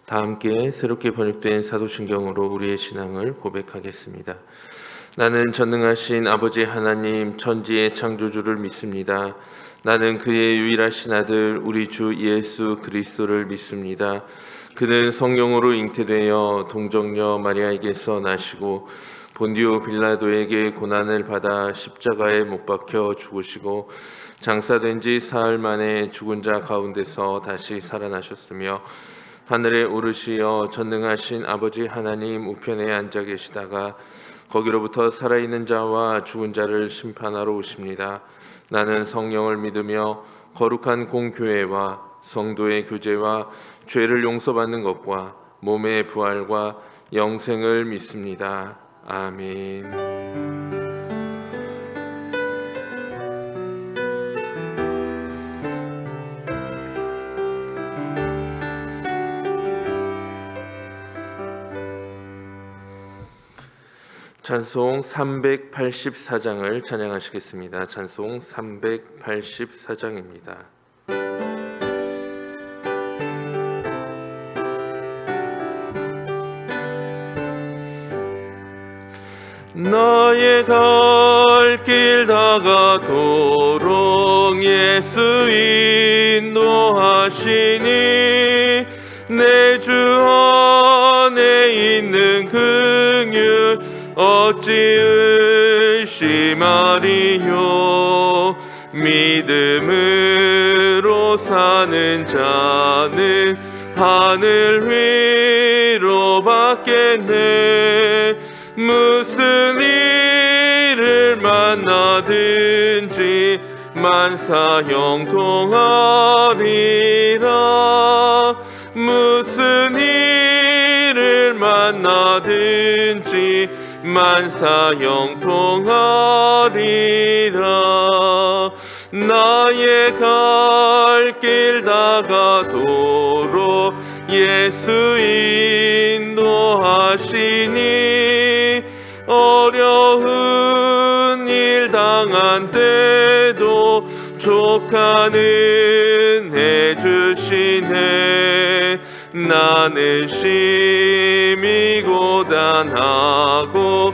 다 함께 새롭게 번역된 사도신경으로 우리의 신앙을 고백하겠습니다. 나는 전능하신 아버지 하나님 천지의 창조주를 믿습니다. 나는 그의 유일하신 아들 우리 주 예수 그리스도를 믿습니다. 그는 성령으로 잉태되어 동정녀 마리아에게서 나시고 본디오 빌라도에게 고난을 받아 십자가에 못 박혀 죽으시고 장사된 지 사흘 만에 죽은 자 가운데서 다시 살아나셨으며 하늘에 오르시어 전능하신 아버지 하나님 우편에 앉아 계시다가 거기로부터 살아있는 자와 죽은 자를 심판하러 오십니다. 나는 성령을 믿으며 거룩한 공교회와 성도의 교제와 죄를 용서받는 것과 몸의 부활과 영생을 믿습니다. 아멘. 찬송 384장을 찬양하시겠습니다. 찬송 384장입니다. 나의 갈 길 다가도록 예수 인도하시니 내 주 안에 있는 긍휼 어찌 의심하리요. 믿음으로 사는 자는 하늘 위로 받겠네. 무슨 일을 만나든지 만사 형통하리라. 무슨 일을 만나든지 만사 형통하리라. 나의 갈 길 다가도록 예수 인도하시니 어려운 일 당한 때도 족하는 해주시네. 나는 심히 고단하고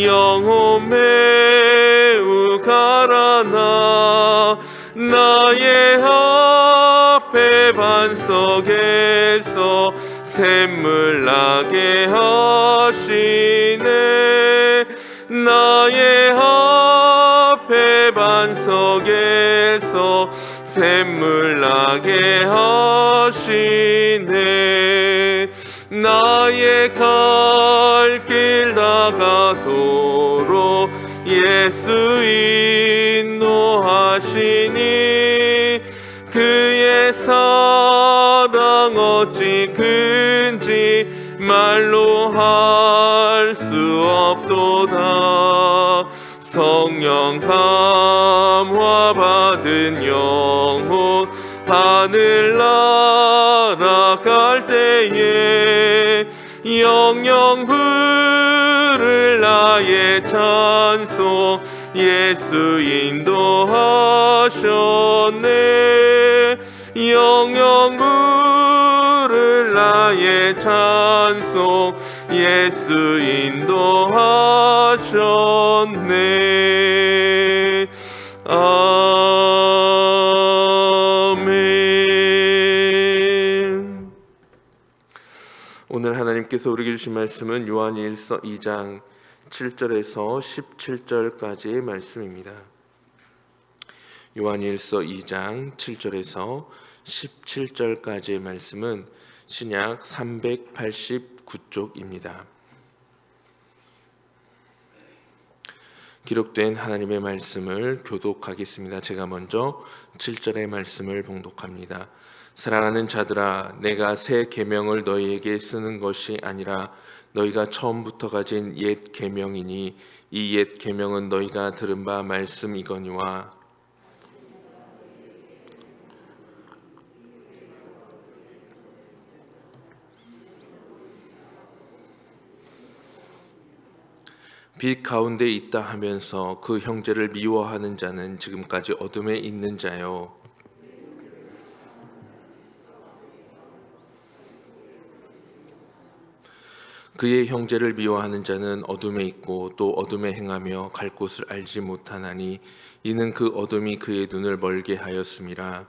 영혼 매우 가라나 나의 앞에 반석에서 샘물 나게 하시네. 나의 앞에 반석에서 샘물 나게 하시네. 나의 갈 길 다가도록 예수 인도하시니 그의 사랑 어찌 큰지 말로 할 수 없도다. 성령 감화 받은 영혼 하늘 날아갈 때에 영영 부를 나의 찬송 예수 인도하셨네. 영영 부를 나의 찬송 예수 인도하셨네. 아멘. 오늘 하나님께서 우리에게 주신 말씀은 요한일서 2장 7절에서 17절까지의 말씀입니다. 요한일서 2장 7절에서 17절까지의 말씀은 신약 389쪽입니다. 기록된 하나님의 말씀을 교독하겠습니다. 제가 먼저 7절의 말씀을 봉독합니다. 사랑하는 자들아, 내가 새 계명을 너희에게 쓰는 것이 아니라 너희가 처음부터 가진 옛 계명이니 이 옛 계명은 너희가 들은 바 말씀이거니와 빛 가운데 있다 하면서 그 형제를 미워하는 자는 지금까지 어둠에 있는 자요. 그의 형제를 미워하는 자는 어둠에 있고 또 어둠에 행하며 갈 곳을 알지 못하나니 이는 그 어둠이 그의 눈을 멀게 하였음이라.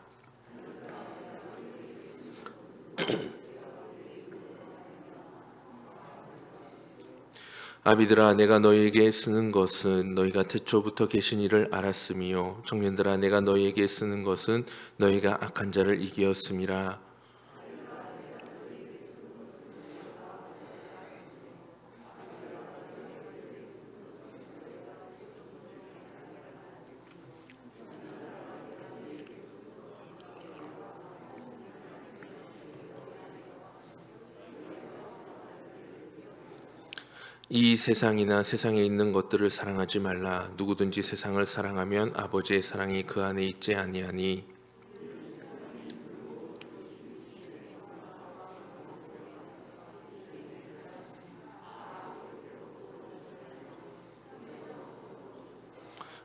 아비들아, 내가 너희에게 쓰는 것은 너희가 태초부터 계신 이를 알았음이요 청년들아, 내가 너희에게 쓰는 것은 너희가 악한 자를 이기었음이라. 이 세상이나 세상에 있는 것들을 사랑하지 말라. 누구든지 세상을 사랑하면 아버지의 사랑이 그 안에 있지 아니하니.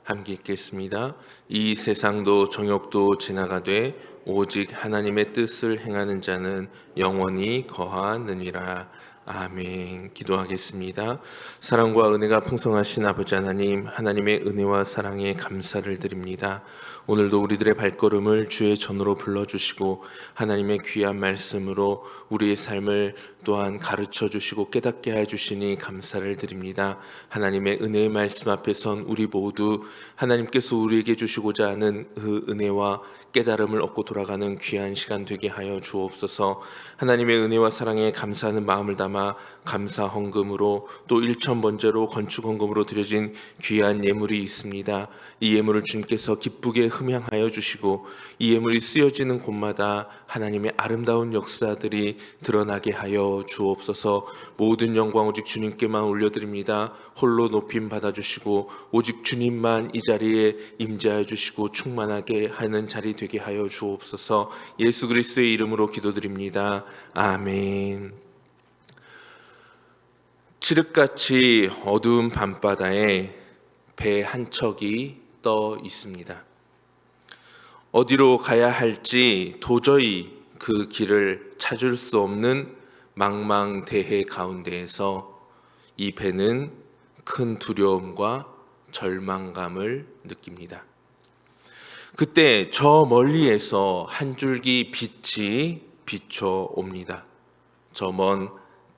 함께 읽겠습니다. 이 세상도 정욕도 지나가되 오직 하나님의 뜻을 행하는 자는 영원히 거하느니라. 아멘. 기도하겠습니다. 사랑과 은혜가 풍성하신 아버지 하나님, 하나님의 은혜와 사랑에 감사를 드립니다. 오늘도 우리들의 발걸음을 주의 전으로 불러주시고 하나님의 귀한 말씀으로 우리의 삶을 또한 가르쳐 주시고 깨닫게 해주시니 감사를 드립니다. 하나님의 은혜의 말씀 앞에 선 우리 모두 하나님께서 우리에게 주시고자 하는 그 은혜와 깨달음을 얻고 돌아가는 귀한 시간 되게 하여 주옵소서. 하나님의 은혜와 사랑에 감사하는 마음을 담아 감사 헌금으로 또 일천번제로 건축 헌금으로 드려진 귀한 예물이 있습니다. 이 예물을 주님께서 기쁘게 흠양하여 주시고 이 예물이 쓰여지는 곳마다 하나님의 아름다운 역사들이 드러나게 하여 주옵소서. 모든 영광 오직 주님께만 올려드립니다. 홀로 높임 받아주시고 오직 주님만 이 자리에 임재하여 주시고 충만하게 하는 자리 되게 하여 주옵소서. 예수 그리스도의 이름으로 기도드립니다. 아멘. 칠흑같이 어두운 밤바다에 배 한 척이 떠 있습니다. 어디로 가야 할지 도저히 그 길을 찾을 수 없는 망망대해 가운데에서 이 배는 큰 두려움과 절망감을 느낍니다. 그때 저 멀리에서 한 줄기 빛이 비춰옵니다. 저 먼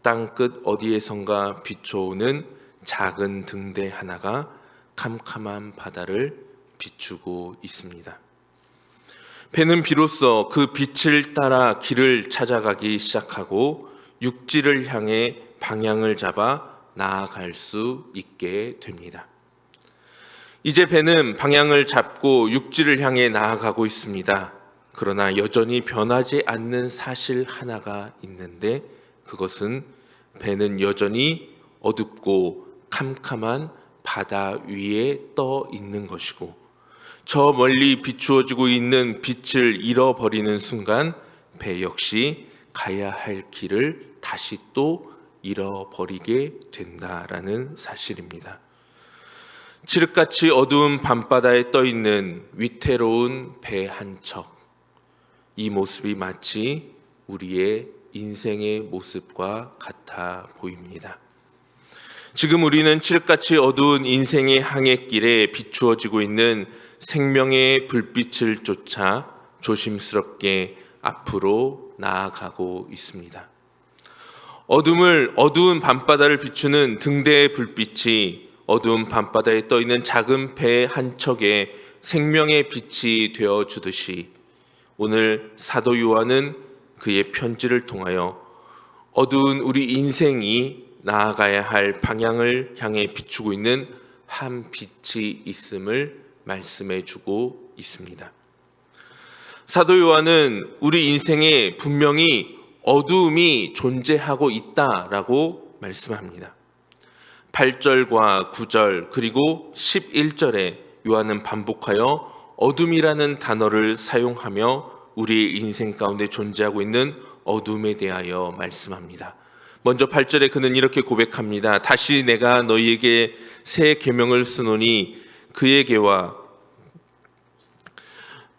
땅끝 어디에선가 비춰오는 작은 등대 하나가 캄캄한 바다를 비추고 있습니다. 배는 비로소 그 빛을 따라 길을 찾아가기 시작하고 육지를 향해 방향을 잡아 나아갈 수 있게 됩니다. 이제 배는 방향을 잡고 육지를 향해 나아가고 있습니다. 그러나 여전히 변하지 않는 사실 하나가 있는데 그것은 배는 여전히 어둡고 캄캄한 바다 위에 떠 있는 것이고 저 멀리 비추어지고 있는 빛을 잃어버리는 순간 배 역시 가야 할 길을 다시 또 잃어버리게 된다라는 사실입니다. 칠흑같이 어두운 밤바다에 떠 있는 위태로운 배 한 척. 이 모습이 마치 우리의 인생의 모습과 같아 보입니다. 지금 우리는 칠흑같이 어두운 인생의 항해길에 비추어지고 있는 생명의 불빛을 쫓아 조심스럽게 앞으로 나아가고 있습니다. 어두운 밤바다를 비추는 등대의 불빛이 어두운 밤바다에 떠 있는 작은 배 한 척에 생명의 빛이 되어 주듯이 오늘 사도 요한은 그의 편지를 통하여 어두운 우리 인생이 나아가야 할 방향을 향해 비추고 있는 한 빛이 있음을 말씀해 주고 있습니다. 사도 요한은 우리 인생에 분명히 어두움이 존재하고 있다라고 말씀합니다. 8절과 9절 그리고 11절에 요한은 반복하여 어둠이라는 단어를 사용하며 우리의 인생 가운데 존재하고 있는 어둠에 대하여 말씀합니다. 먼저 8절에 그는 이렇게 고백합니다. 다시 내가 너희에게 새 계명을 쓰노니 그에게와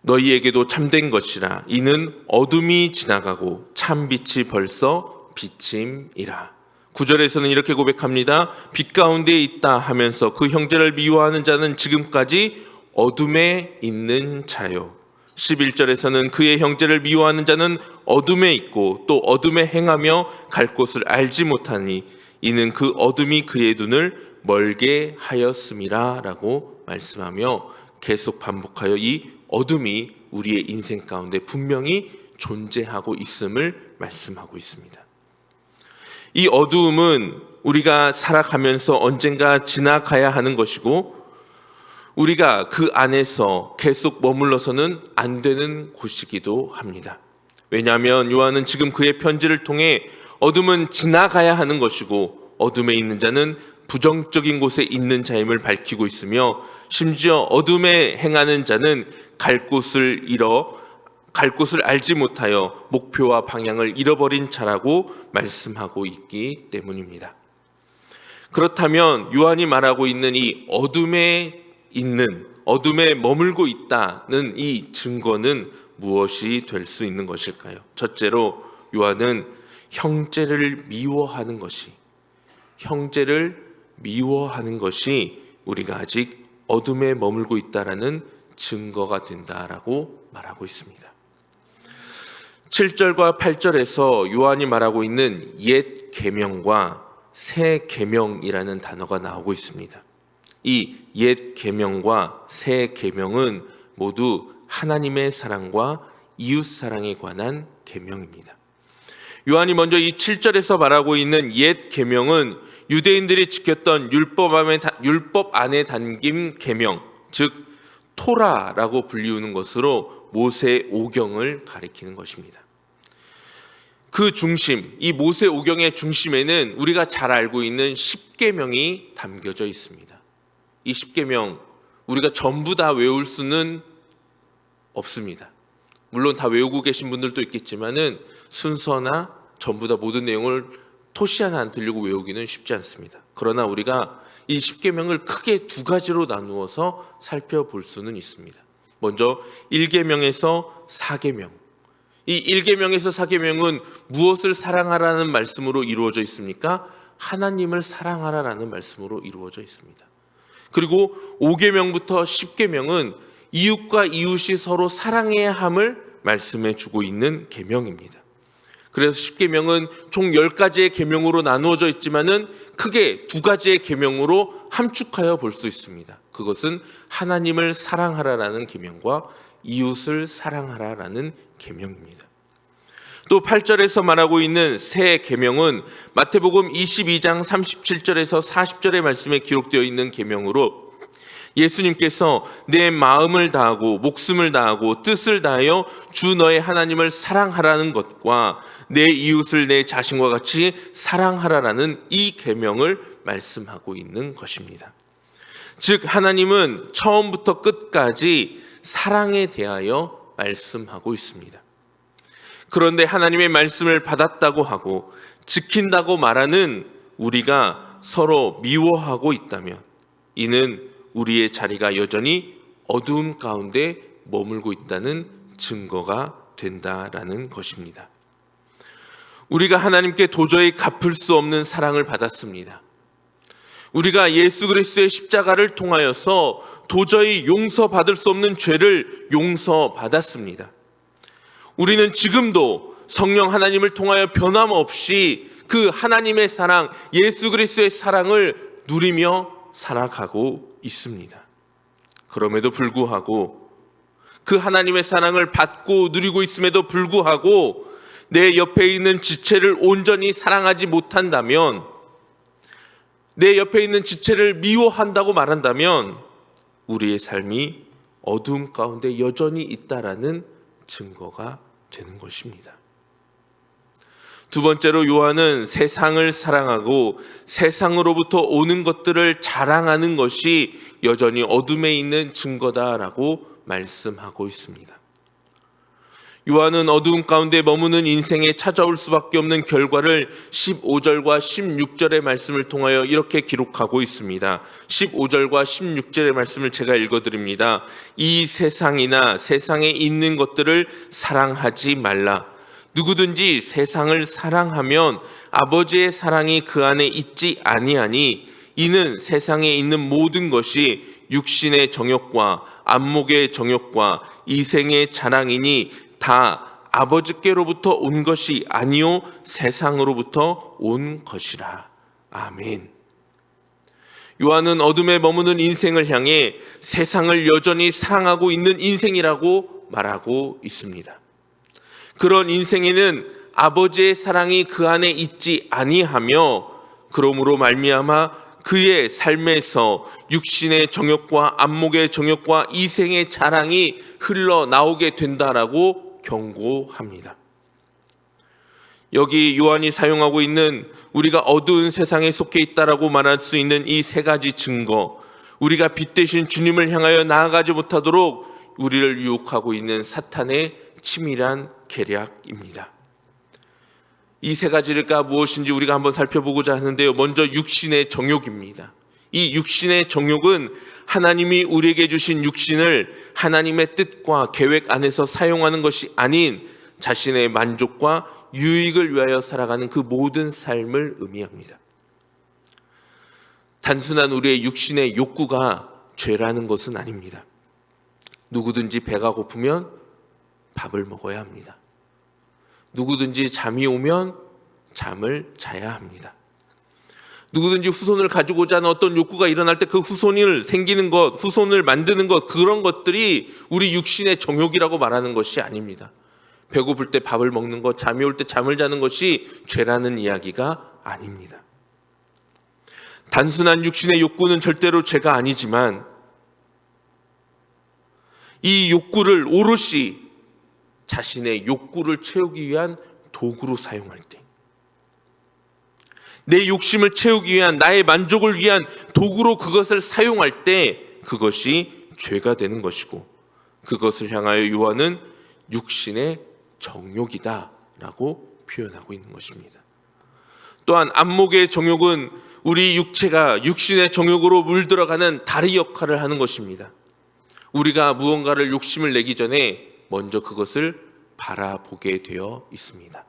너희에게도 참된 것이라. 이는 어둠이 지나가고 참 빛이 벌써 비침이라. 9절에서는 이렇게 고백합니다. 빛 가운데 있다 하면서 그 형제를 미워하는 자는 지금까지 어둠에 있는 자요. 11절에서는 그의 형제를 미워하는 자는 어둠에 있고 또 어둠에 행하며 갈 곳을 알지 못하니 이는 그 어둠이 그의 눈을 멀게 하였음이라 라고 말씀하며 계속 반복하여 이 어둠이 우리의 인생 가운데 분명히 존재하고 있음을 말씀하고 있습니다. 이 어두움은 우리가 살아가면서 언젠가 지나가야 하는 것이고 우리가 그 안에서 계속 머물러서는 안 되는 곳이기도 합니다. 왜냐하면 요한은 지금 그의 편지를 통해 어둠은 지나가야 하는 것이고 어둠에 있는 자는 부정적인 곳에 있는 자임을 밝히고 있으며 심지어 어둠에 행하는 자는 갈 곳을 알지 못하여 목표와 방향을 잃어버린 자라고 말씀하고 있기 때문입니다. 그렇다면 요한이 말하고 있는 이 어둠에 머물고 있다는 이 증거는 무엇이 될 수 있는 것일까요? 첫째로 요한은 형제를 미워하는 것이 우리가 아직 어둠에 머물고 있다라는 증거가 된다라고 말하고 있습니다. 7절과 8절에서 요한이 말하고 있는 옛 계명과 새 계명이라는 단어가 나오고 있습니다. 이 옛 계명과 새 계명은 모두 하나님의 사랑과 이웃 사랑에 관한 계명입니다. 요한이 먼저 이 7절에서 말하고 있는 옛 계명은 유대인들이 지켰던 율법 안에 담긴 계명, 즉 토라라고 불리우는 것으로 모세 오경을 가리키는 것입니다. 그 중심, 이 모세 오경의 중심에는 우리가 잘 알고 있는 10계명이 담겨져 있습니다. 이 10계명 우리가 전부 다 외울 수는 없습니다. 물론 다 외우고 계신 분들도 있겠지만은 순서나 전부 다 모든 내용을 토시 하나 안 틀리고 외우기는 쉽지 않습니다. 그러나 우리가 이 10계명을 크게 두 가지로 나누어서 살펴볼 수는 있습니다. 먼저 1계명에서 4계명. 이 1계명에서 4계명은 무엇을 사랑하라는 말씀으로 이루어져 있습니까? 하나님을 사랑하라라는 말씀으로 이루어져 있습니다. 그리고 5계명부터 10계명은 이웃과 이웃이 서로 사랑해야 함을 말씀해 주고 있는 계명입니다. 그래서 10계명은 총 10가지의 계명으로 나누어져 있지만은 크게 두 가지의 계명으로 함축하여 볼 수 있습니다. 그것은 하나님을 사랑하라라는 계명과 이웃을 사랑하라라는 계명입니다. 또 8절에서 말하고 있는 새 계명은 마태복음 22장 37절에서 40절의 말씀에 기록되어 있는 계명으로 예수님께서 내 마음을 다하고 목숨을 다하고 뜻을 다하여 주 너의 하나님을 사랑하라는 것과 내 이웃을 내 자신과 같이 사랑하라라는 이 계명을 말씀하고 있는 것입니다. 즉 하나님은 처음부터 끝까지 사랑에 대하여 말씀하고 있습니다. 그런데 하나님의 말씀을 받았다고 하고 지킨다고 말하는 우리가 서로 미워하고 있다면 이는 우리의 자리가 여전히 어두움 가운데 머물고 있다는 증거가 된다라는 것입니다. 우리가 하나님께 도저히 갚을 수 없는 사랑을 받았습니다. 우리가 예수 그리스도의 십자가를 통하여서 도저히 용서받을 수 없는 죄를 용서받았습니다. 우리는 지금도 성령 하나님을 통하여 변함없이 그 하나님의 사랑, 예수 그리스도의 사랑을 누리며 살아가고 있습니다. 그럼에도 불구하고 그 하나님의 사랑을 받고 누리고 있음에도 불구하고 내 옆에 있는 지체를 온전히 사랑하지 못한다면, 내 옆에 있는 지체를 미워한다고 말한다면 우리의 삶이 어두움 가운데 여전히 있다라는 증거가 되는 것입니다. 두 번째로 요한은 세상을 사랑하고 세상으로부터 오는 것들을 자랑하는 것이 여전히 어둠에 있는 증거다라고 말씀하고 있습니다. 요한은 어두움 가운데 머무는 인생에 찾아올 수밖에 없는 결과를 15절과 16절의 말씀을 통하여 이렇게 기록하고 있습니다. 15절과 16절의 말씀을 제가 읽어드립니다. 이 세상이나 세상에 있는 것들을 사랑하지 말라. 누구든지 세상을 사랑하면 아버지의 사랑이 그 안에 있지 아니하니 이는 세상에 있는 모든 것이 육신의 정욕과 안목의 정욕과 이생의 자랑이니 다 아버지께로부터 온 것이 아니요 세상으로부터 온 것이라. 아멘. 요한은 어둠에 머무는 인생을 향해 세상을 여전히 사랑하고 있는 인생이라고 말하고 있습니다. 그런 인생에는 아버지의 사랑이 그 안에 있지 아니하며 그러므로 말미암아 그의 삶에서 육신의 정욕과 안목의 정욕과 이생의 자랑이 흘러나오게 된다라고 경고합니다. 여기 요한이 사용하고 있는 우리가 어두운 세상에 속해 있다라고 말할 수 있는 이 세 가지 증거, 우리가 빛 대신 주님을 향하여 나아가지 못하도록 우리를 유혹하고 있는 사탄의 치밀한 계략입니다. 이 세 가지가 무엇인지 우리가 한번 살펴보고자 하는데요. 먼저 육신의 정욕입니다. 이 육신의 정욕은 하나님이 우리에게 주신 육신을 하나님의 뜻과 계획 안에서 사용하는 것이 아닌 자신의 만족과 유익을 위하여 살아가는 그 모든 삶을 의미합니다. 단순한 우리의 육신의 욕구가 죄라는 것은 아닙니다. 누구든지 배가 고프면 밥을 먹어야 합니다. 누구든지 잠이 오면 잠을 자야 합니다. 누구든지 후손을 가지고자 하는 어떤 욕구가 일어날 때 그 후손을 생기는 것, 후손을 만드는 것, 그런 것들이 우리 육신의 정욕이라고 말하는 것이 아닙니다. 배고플 때 밥을 먹는 것, 잠이 올 때 잠을 자는 것이 죄라는 이야기가 아닙니다. 단순한 육신의 욕구는 절대로 죄가 아니지만 이 욕구를 오롯이 자신의 욕구를 채우기 위한 도구로 사용할 때, 내 욕심을 채우기 위한, 나의 만족을 위한 도구로 그것을 사용할 때 그것이 죄가 되는 것이고, 그것을 향하여 요한은 육신의 정욕이다 라고 표현하고 있는 것입니다. 또한 안목의 정욕은 우리 육체가 육신의 정욕으로 물들어가는 다리 역할을 하는 것입니다. 우리가 무언가를 욕심을 내기 전에 먼저 그것을 바라보게 되어 있습니다.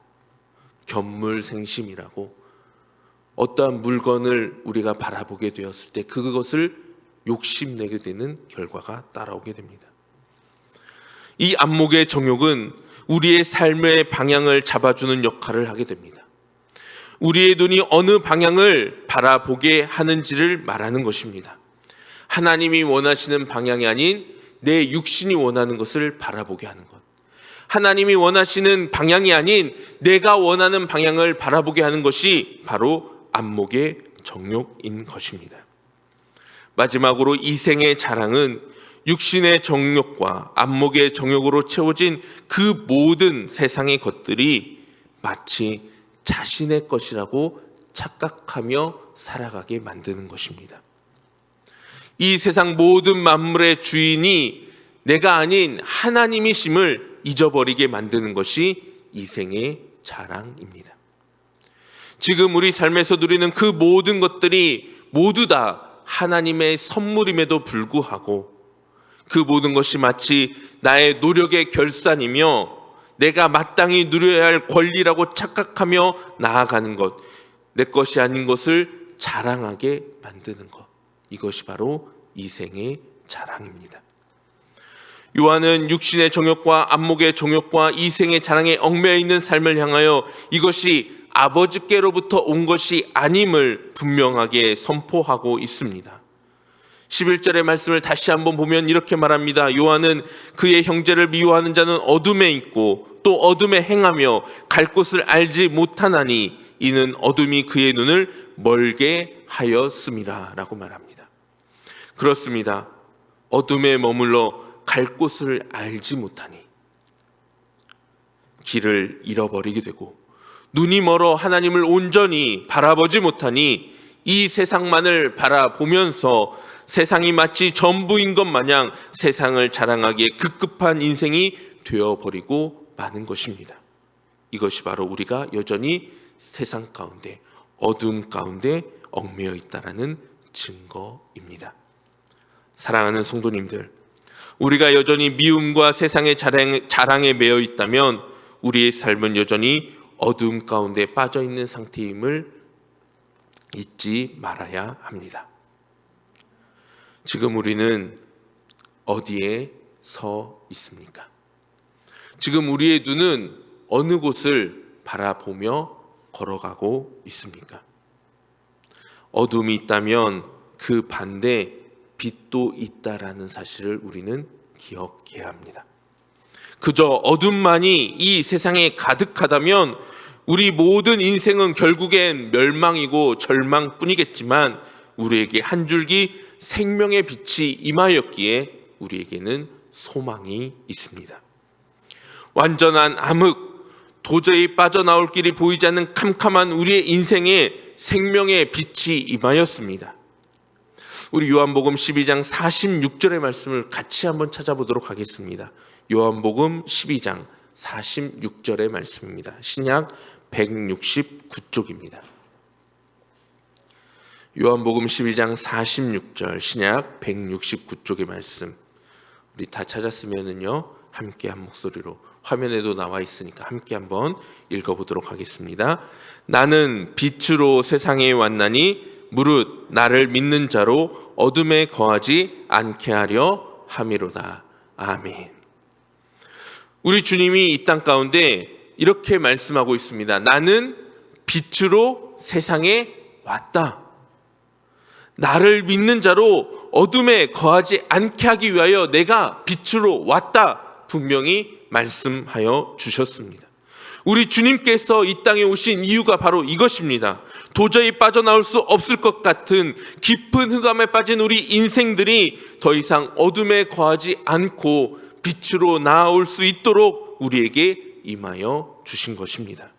견물생심이라고, 어떠한 물건을 우리가 바라보게 되었을 때 그것을 욕심내게 되는 결과가 따라오게 됩니다. 이 안목의 정욕은 우리의 삶의 방향을 잡아주는 역할을 하게 됩니다. 우리의 눈이 어느 방향을 바라보게 하는지를 말하는 것입니다. 하나님이 원하시는 방향이 아닌 내 육신이 원하는 것을 바라보게 하는 것, 하나님이 원하시는 방향이 아닌 내가 원하는 방향을 바라보게 하는 것이 바로 안목의 정욕인 것입니다. 마지막으로 이생의 자랑은 육신의 정욕과 안목의 정욕으로 채워진 그 모든 세상의 것들이 마치 자신의 것이라고 착각하며 살아가게 만드는 것입니다. 이 세상 모든 만물의 주인이 내가 아닌 하나님이심을 잊어버리게 만드는 것이 이생의 자랑입니다. 지금 우리 삶에서 누리는 그 모든 것들이 모두 다 하나님의 선물임에도 불구하고 그 모든 것이 마치 나의 노력의 결산이며 내가 마땅히 누려야 할 권리라고 착각하며 나아가는 것, 내 것이 아닌 것을 자랑하게 만드는 것, 이것이 바로 이생의 자랑입니다. 요한은 육신의 정욕과 안목의 정욕과 이생의 자랑에 얽매여 있는 삶을 향하여 이것이 아버지께로부터 온 것이 아님을 분명하게 선포하고 있습니다. 11절의 말씀을 다시 한번 보면 이렇게 말합니다. 요한은 그의 형제를 미워하는 자는 어둠에 있고 또 어둠에 행하며 갈 곳을 알지 못하나니 이는 어둠이 그의 눈을 멀게 하였음이라 라고 말합니다. 그렇습니다. 어둠에 머물러 갈 곳을 알지 못하니 길을 잃어버리게 되고 눈이 멀어 하나님을 온전히 바라보지 못하니 이 세상만을 바라보면서 세상이 마치 전부인 것 마냥 세상을 자랑하기에 급급한 인생이 되어버리고 마는 것입니다. 이것이 바로 우리가 여전히 세상 가운데, 어둠 가운데 얽매여 있다는 증거입니다. 사랑하는 성도님들, 우리가 여전히 미움과 세상의 자랑에 매여 있다면 우리의 삶은 여전히 어둠 가운데 빠져 있는 상태임을 잊지 말아야 합니다. 지금 우리는 어디에 서 있습니까? 지금 우리의 눈은 어느 곳을 바라보며 걸어가고 있습니까? 어둠이 있다면 그 반대 빛도 있다라는 사실을 우리는 기억해야 합니다. 그저 어둠만이 이 세상에 가득하다면 우리 모든 인생은 결국엔 멸망이고 절망뿐이겠지만 우리에게 한 줄기 생명의 빛이 임하였기에 우리에게는 소망이 있습니다. 완전한 암흑, 도저히 빠져나올 길이 보이지 않는 캄캄한 우리의 인생에 생명의 빛이 임하였습니다. 우리 요한복음 12장 46절의 말씀을 같이 한번 찾아보도록 하겠습니다. 요한복음 12장 46절의 말씀입니다. 신약 169쪽입니다. 요한복음 12장 46절 신약 169쪽의 말씀, 우리 다 찾았으면은요 함께 한 목소리로, 화면에도 나와 있으니까 함께 한번 읽어보도록 하겠습니다. 나는 빛으로 세상에 왔나니 무릇 나를 믿는 자로 어둠에 거하지 않게 하려 함이로다. 아멘. 우리 주님이 이 땅 가운데 이렇게 말씀하고 있습니다. 나는 빛으로 세상에 왔다. 나를 믿는 자로 어둠에 거하지 않게 하기 위하여 내가 빛으로 왔다. 분명히 말씀하여 주셨습니다. 우리 주님께서 이 땅에 오신 이유가 바로 이것입니다. 도저히 빠져나올 수 없을 것 같은 깊은 흑암에 빠진 우리 인생들이 더 이상 어둠에 거하지 않고 빛으로 나아올 수 있도록 우리에게 임하여 주신 것입니다.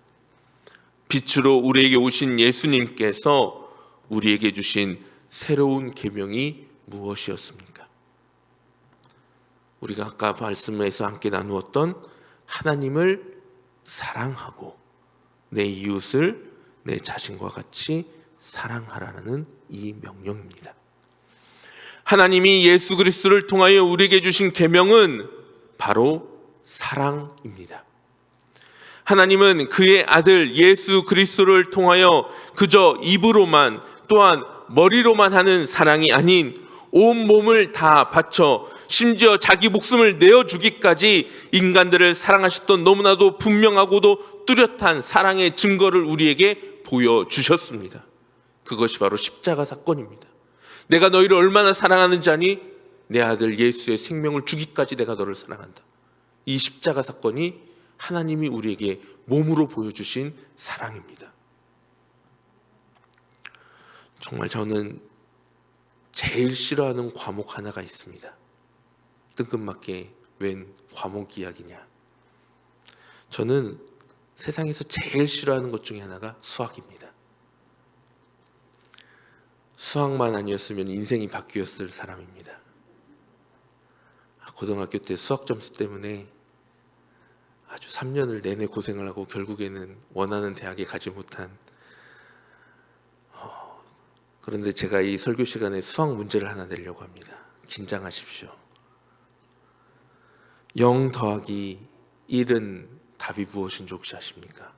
빛으로 우리에게 오신 예수님께서 우리에게 주신 새로운 계명이 무엇이었습니까? 우리가 아까 말씀에서 함께 나누었던 하나님을 사랑하고 내 이웃을 내 자신과 같이 사랑하라는 이 명령입니다. 하나님이 예수 그리스도를 통하여 우리에게 주신 계명은 바로 사랑입니다. 하나님은 그의 아들 예수 그리스도를 통하여 그저 입으로만, 또한 머리로만 하는 사랑이 아닌 온 몸을 다 바쳐 심지어 자기 목숨을 내어주기까지 인간들을 사랑하셨던 너무나도 분명하고도 뚜렷한 사랑의 증거를 우리에게 보여주셨습니다. 그것이 바로 십자가 사건입니다. 내가 너희를 얼마나 사랑하는지 아니? 내 아들 예수의 생명을 주기까지 내가 너를 사랑한다. 이 십자가 사건이 하나님이 우리에게 몸으로 보여주신 사랑입니다. 정말 저는 제일 싫어하는 과목 하나가 있습니다. 뜬금맞게 웬 과목 이야기냐. 저는 세상에서 제일 싫어하는 것 중에 하나가 수학입니다. 수학만 아니었으면 인생이 바뀌었을 사람입니다. 고등학교 때 수학 점수 때문에 아주 3년을 내내 고생을 하고 결국에는 원하는 대학에 가지 못한, 그런데 제가 이 설교 시간에 수학 문제를 하나 내려고 합니다. 긴장하십시오. 0 더하기 1은 답이 무엇인지 혹시 아십니까?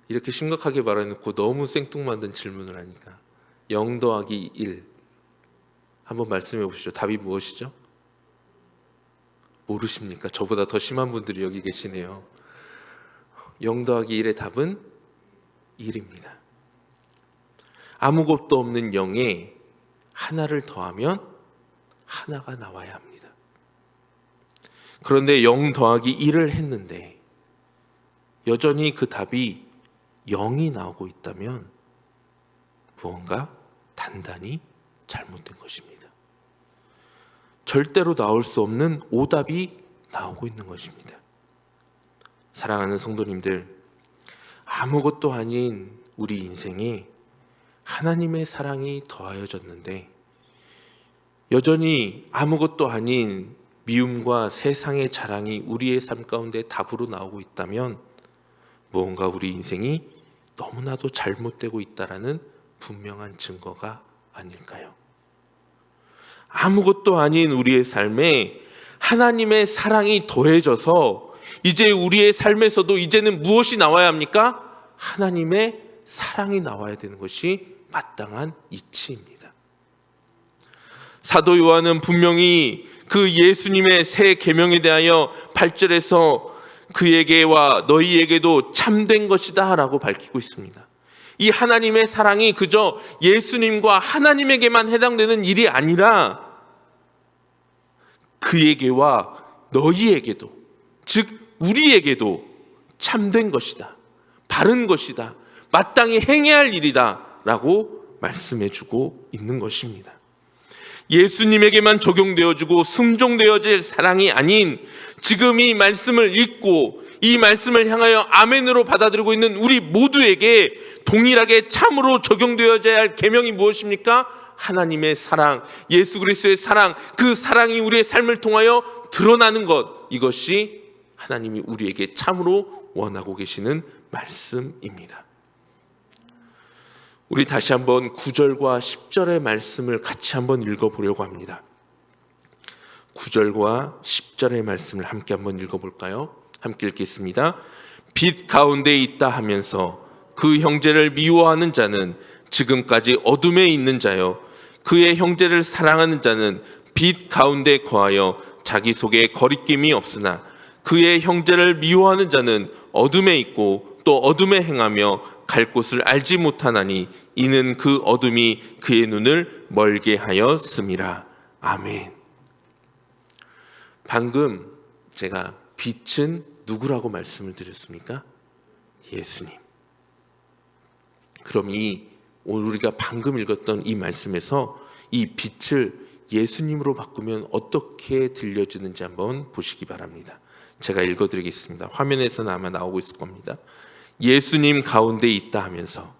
이렇게 심각하게 말해놓고 너무 생뚱만든 질문을 하니까 0 더하기 1 한번 말씀해 보시죠. 답이 무엇이죠? 모르십니까? 저보다 더 심한 분들이 여기 계시네요. 0 더하기 1의 답은 1입니다. 아무것도 없는 0에 하나를 더하면 하나가 나와야 합니다. 그런데 0 더하기 1을 했는데 여전히 그 답이 0이 나오고 있다면 무언가 단단히 잘못된 것입니다. 절대로 나올 수 없는 오답이 나오고 있는 것입니다. 사랑하는 성도님들, 아무것도 아닌 우리 인생에 하나님의 사랑이 더하여졌는데 여전히 아무것도 아닌 미움과 세상의 자랑이 우리의 삶 가운데 답으로 나오고 있다면 무언가 우리 인생이 너무나도 잘못되고 있다라는 분명한 증거가 아닐까요? 아무것도 아닌 우리의 삶에 하나님의 사랑이 더해져서 이제 우리의 삶에서도 이제는 무엇이 나와야 합니까? 하나님의 사랑이 나와야 되는 것이 마땅한 이치입니다. 사도 요한은 분명히 그 예수님의 새 계명에 대하여 8절에서 그에게와 너희에게도 참된 것이다 라고 밝히고 있습니다. 이 하나님의 사랑이 그저 예수님과 하나님에게만 해당되는 일이 아니라 그에게와 너희에게도, 즉 우리에게도 참된 것이다, 바른 것이다, 마땅히 행해야 할 일이다 라고 말씀해주고 있는 것입니다. 예수님에게만 적용되어지고 순종되어질 사랑이 아닌 지금 이 말씀을 읽고 이 말씀을 향하여 아멘으로 받아들이고 있는 우리 모두에게 동일하게 참으로 적용되어져야 할 계명이 무엇입니까? 하나님의 사랑, 예수 그리스도의 사랑, 그 사랑이 우리의 삶을 통하여 드러나는 것, 이것이 하나님이 우리에게 참으로 원하고 계시는 말씀입니다. 우리 다시 한번 9절과 10절의 말씀을 같이 한번 읽어보려고 합니다. 9절과 10절의 말씀을 함께 한번 읽어볼까요? 함께 읽겠습니다. 빛 가운데 있다 하면서 그 형제를 미워하는 자는 지금까지 어둠에 있는 자요, 그의 형제를 사랑하는 자는 빛 가운데 거하여 자기 속에 거리낌이 없으나 그의 형제를 미워하는 자는 어둠에 있고 또 어둠에 행하며 갈 곳을 알지 못하나니 이는 그 어둠이 그의 눈을 멀게 하였음이라. 아멘. 방금 제가 빛은 누구라고 말씀을 드렸습니까? 예수님. 그럼 우리가 방금 읽었던 이 말씀에서 이 빛을 예수님으로 바꾸면 어떻게 들려지는지 한번 보시기 바랍니다. 제가 읽어드리겠습니다. 화면에서는 아마 나오고 있을 겁니다. 예수님 가운데 있다 하면서,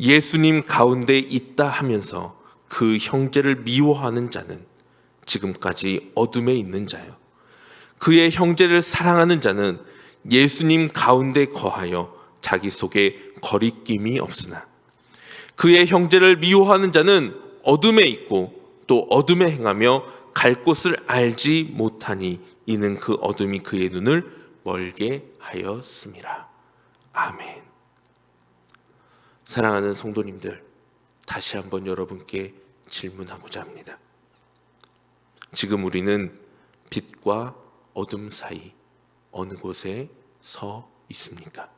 예수님 가운데 있다 하면서 그 형제를 미워하는 자는 지금까지 어둠에 있는 자요, 그의 형제를 사랑하는 자는 예수님 가운데 거하여 자기 속에 거리낌이 없으나 그의 형제를 미워하는 자는 어둠에 있고 또 어둠에 행하며 갈 곳을 알지 못하니 이는 그 어둠이 그의 눈을 멀게 하였음이라. 아멘. 사랑하는 성도님들, 다시 한번 여러분께 질문하고자 합니다. 지금 우리는 빛과 어둠 사이 어느 곳에 서 있습니까?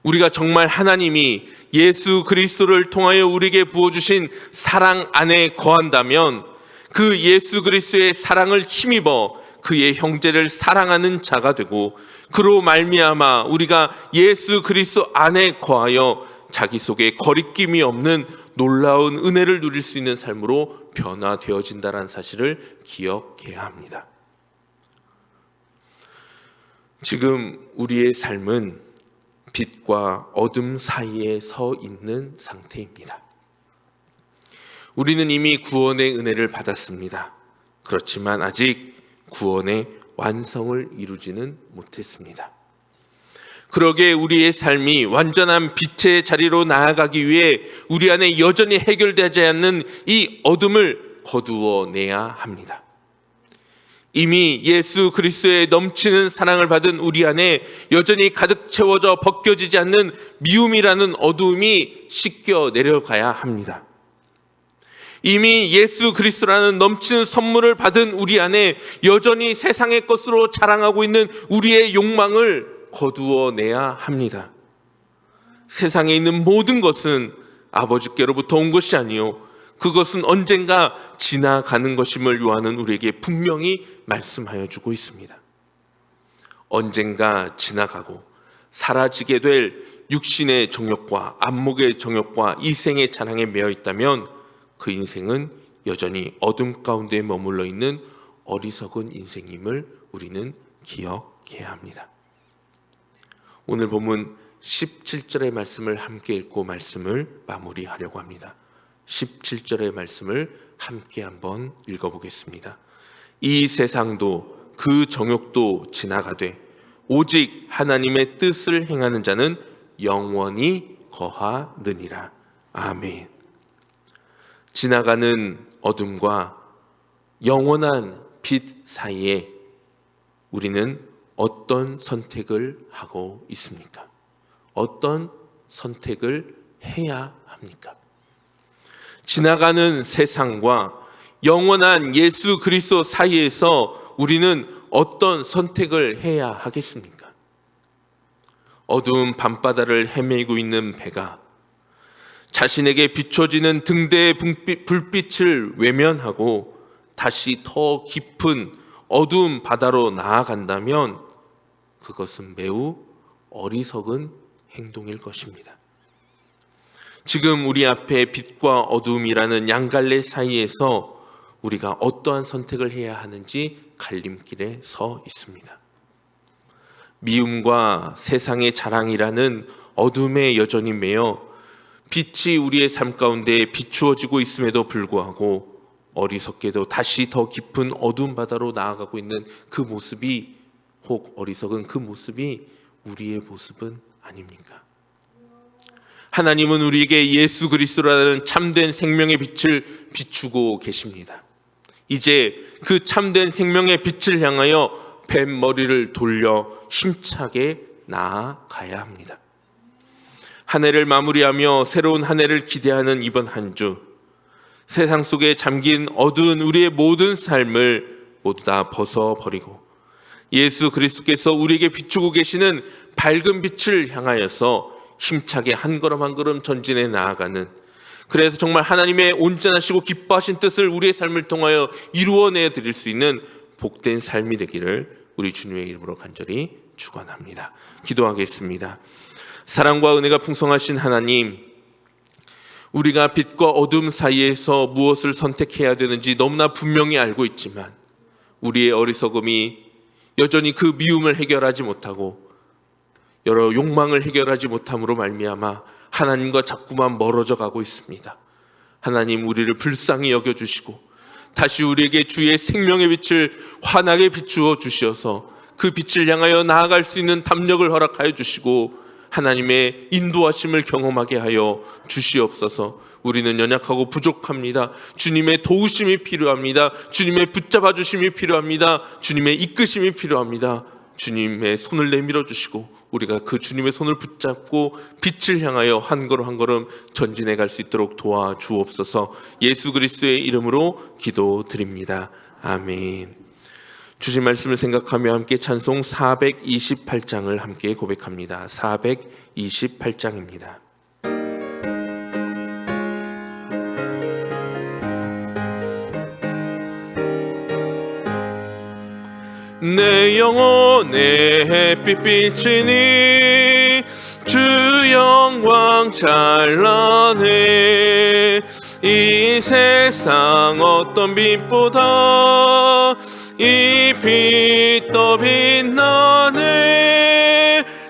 우리가 정말 하나님이 예수 그리스도를 통하여 우리에게 부어주신 사랑 안에 거한다면 그 예수 그리스도의 사랑을 힘입어 그의 형제를 사랑하는 자가 되고, 그로 말미암아 우리가 예수 그리스도 안에 거하여 자기 속에 거리낌이 없는 놀라운 은혜를 누릴 수 있는 삶으로 변화되어진다는 사실을 기억해야 합니다. 지금 우리의 삶은 빛과 어둠 사이에 서 있는 상태입니다. 우리는 이미 구원의 은혜를 받았습니다. 그렇지만 아직 구원의 완성을 이루지는 못했습니다. 그러기에 우리의 삶이 완전한 빛의 자리로 나아가기 위해 우리 안에 여전히 해결되지 않는 이 어둠을 거두어내야 합니다. 이미 예수 그리스도의 넘치는 사랑을 받은 우리 안에 여전히 가득 채워져 벗겨지지 않는 미움이라는 어두움이 씻겨 내려가야 합니다. 이미 예수 그리스도라는 넘치는 선물을 받은 우리 안에 여전히 세상의 것으로 자랑하고 있는 우리의 욕망을 거두어내야 합니다. 세상에 있는 모든 것은 아버지께로부터 온 것이 아니요 그것은 언젠가 지나가는 것임을 요한은 우리에게 분명히 말씀하여 주고 있습니다. 언젠가 지나가고 사라지게 될 육신의 정욕과 안목의 정욕과 이생의 자랑에 매여 있다면 그 인생은 여전히 어둠 가운데 머물러 있는 어리석은 인생임을 우리는 기억해야 합니다. 오늘 본문 17절의 말씀을 함께 읽고 말씀을 마무리하려고 합니다. 17절의 말씀을 함께 한번 읽어보겠습니다. 이 세상도 그 정욕도 지나가되 오직 하나님의 뜻을 행하는 자는 영원히 거하느니라. 아멘. 지나가는 어둠과 영원한 빛 사이에 우리는 어떤 선택을 하고 있습니까? 어떤 선택을 해야 합니까? 지나가는 세상과 영원한 예수 그리스도 사이에서 우리는 어떤 선택을 해야 하겠습니까? 어두운 밤바다를 헤매고 있는 배가 자신에게 비춰지는 등대의 불빛을 외면하고 다시 더 깊은 어두운 바다로 나아간다면 그것은 매우 어리석은 행동일 것입니다. 지금 우리 앞에 빛과 어두움이라는 양갈래 사이에서 우리가 어떠한 선택을 해야 하는지 갈림길에 서 있습니다. 미움과 세상의 자랑이라는 어둠에 여전히 매여 빛이 우리의 삶 가운데 비추어지고 있음에도 불구하고 어리석게도 다시 더 깊은 어두운 바다로 나아가고 있는 그 모습이, 혹 어리석은 그 모습이 우리의 모습은 아닙니까? 하나님은 우리에게 예수 그리스도라는 참된 생명의 빛을 비추고 계십니다. 이제 그 참된 생명의 빛을 향하여 뱃머리를 돌려 힘차게 나아가야 합니다. 한 해를 마무리하며 새로운 한 해를 기대하는 이번 한 주, 세상 속에 잠긴 어두운 우리의 모든 삶을 모두 다 벗어버리고 예수 그리스도께서 우리에게 비추고 계시는 밝은 빛을 향하여서 힘차게 한 걸음 한 걸음 전진해 나아가는, 그래서 정말 하나님의 온전하시고 기뻐하신 뜻을 우리의 삶을 통하여 이루어내 드릴 수 있는 복된 삶이 되기를 우리 주님의 이름으로 간절히 축원합니다. 기도하겠습니다. 사랑과 은혜가 풍성하신 하나님, 우리가 빛과 어둠 사이에서 무엇을 선택해야 되는지 너무나 분명히 알고 있지만 우리의 어리석음이 여전히 그 미움을 해결하지 못하고 여러 욕망을 해결하지 못함으로 말미암아 하나님과 자꾸만 멀어져 가고 있습니다. 하나님, 우리를 불쌍히 여겨주시고 다시 우리에게 주의 생명의 빛을 환하게 비추어 주시어서 그 빛을 향하여 나아갈 수 있는 담력을 허락하여 주시고 하나님의 인도하심을 경험하게 하여 주시옵소서. 우리는 연약하고 부족합니다. 주님의 도우심이 필요합니다. 주님의 붙잡아 주심이 필요합니다. 주님의 이끄심이 필요합니다. 주님의 손을 내밀어 주시고 우리가 그 주님의 손을 붙잡고 빛을 향하여 한 걸음 한 걸음 전진해 갈 수 있도록 도와주옵소서. 예수 그리스도의 이름으로 기도드립니다. 아멘. 주신 말씀을 생각하며 함께 찬송 428장을 함께 고백합니다. 428장입니다. 내 영혼의 햇빛 비치니 주 영광 찬란해. 이 세상 어떤 빛보다 이 빛 더 빛나네.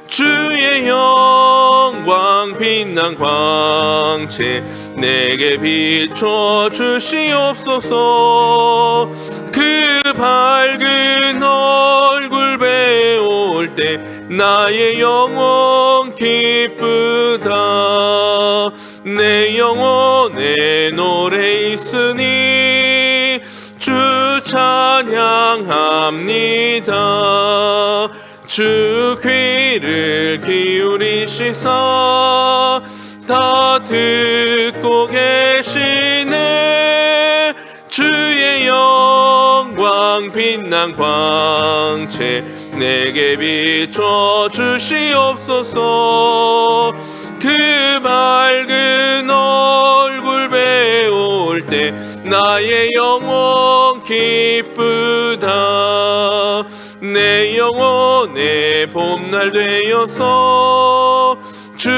주의 영광 빛난 광채 내게 비춰 주시옵소서. 그 밝은 얼굴 배울 때 나의 영혼 기쁘다. 내 영혼에 노래 있으니 주 찬양합니다. 주 귀를 기울이시사 다 듣고 계시네. 주의 영광 빛난 광채 내게 비춰 주시옵소서. 그 밝은 얼굴 배울 때 나의 영혼 기쁘다. 내 영혼의 봄날 되어서 주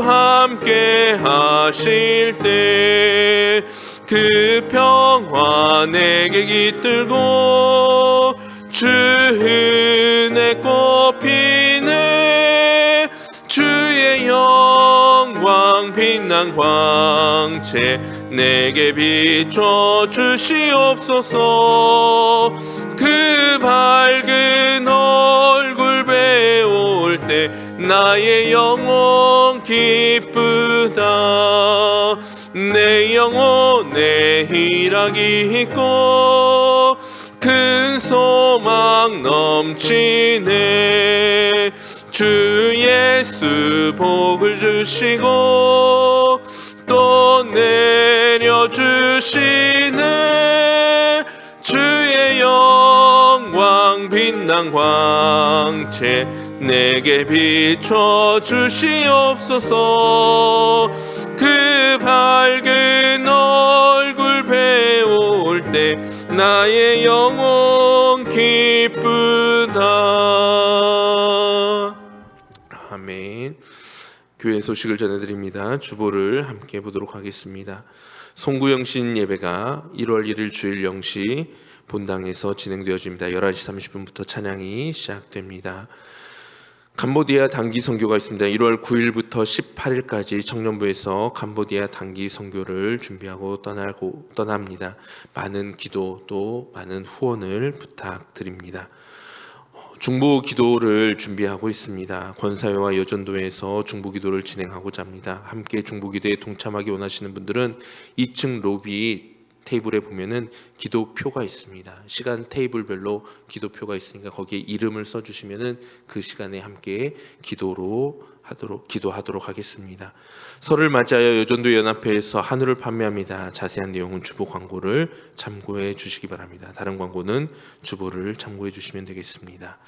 함께 하실 때 그 평화 내게 깃들고 주 은혜 꽃피네. 주의 영광 빛난 광채 내게 비춰 주시옵소서. 그 밝은 얼굴 배울 때 나의 영혼 기쁘다. 내 영혼에 희락이 있고 큰 소망 넘치네. 주 예수 복을 주시고 또 내려주시네. 주의 영광 빛난 광채 내게 비춰 주시옵소서. 그 밝은 얼굴 배울 때 나의 영혼 기쁘다. 아멘. 교회 소식을 전해드립니다. 주보를 함께 보도록 하겠습니다. 송구영신 예배가 1월 1일 주일 0시 본당에서 진행되어집니다. 11시 30분부터 찬양이 시작됩니다. 캄보디아 단기 선교가 있습니다. 1월 9일부터 18일까지 청년부에서 캄보디아 단기 선교를 준비하고 떠납니다. 많은 기도 또 많은 후원을 부탁드립니다. 중보 기도를 준비하고 있습니다. 권사회와 여전도에서 중보 기도를 진행하고자 합니다. 함께 중보 기도에 동참하기 원하시는 분들은 2층 로비 테이블에 보면은 기도표가 있습니다. 시간 테이블별로 기도표가 있으니까 거기에 이름을 써주시면은 그 시간에 함께 기도하도록 하겠습니다. 설을 맞이하여 여전도 연합회에서 한우를 판매합니다. 자세한 내용은 주보 광고를 참고해 주시기 바랍니다. 다른 광고는 주보를 참고해 주시면 되겠습니다.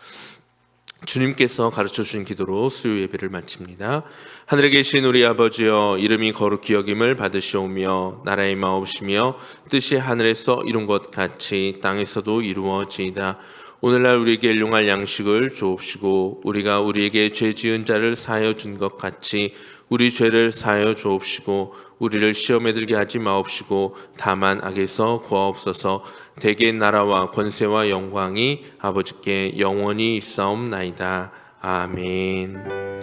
주님께서 가르쳐 주신 기도로 수요 예배를 마칩니다. 하늘에 계신 우리 아버지여, 이름이 거룩히 여김을 받으시오며 나라의 마옵시며 뜻이 하늘에서 이룬 것 같이 땅에서도 이루어지이다. 오늘날 우리에게 일용할 양식을 주옵시고 우리가 우리에게 죄 지은 자를 사하여 준 것 같이 우리 죄를 사하여 주옵시고 우리를 시험에 들게 하지 마옵시고 다만 악에서 구하옵소서. 대개 나라와 권세와 영광이 아버지께 영원히 있사옵나이다. 아멘.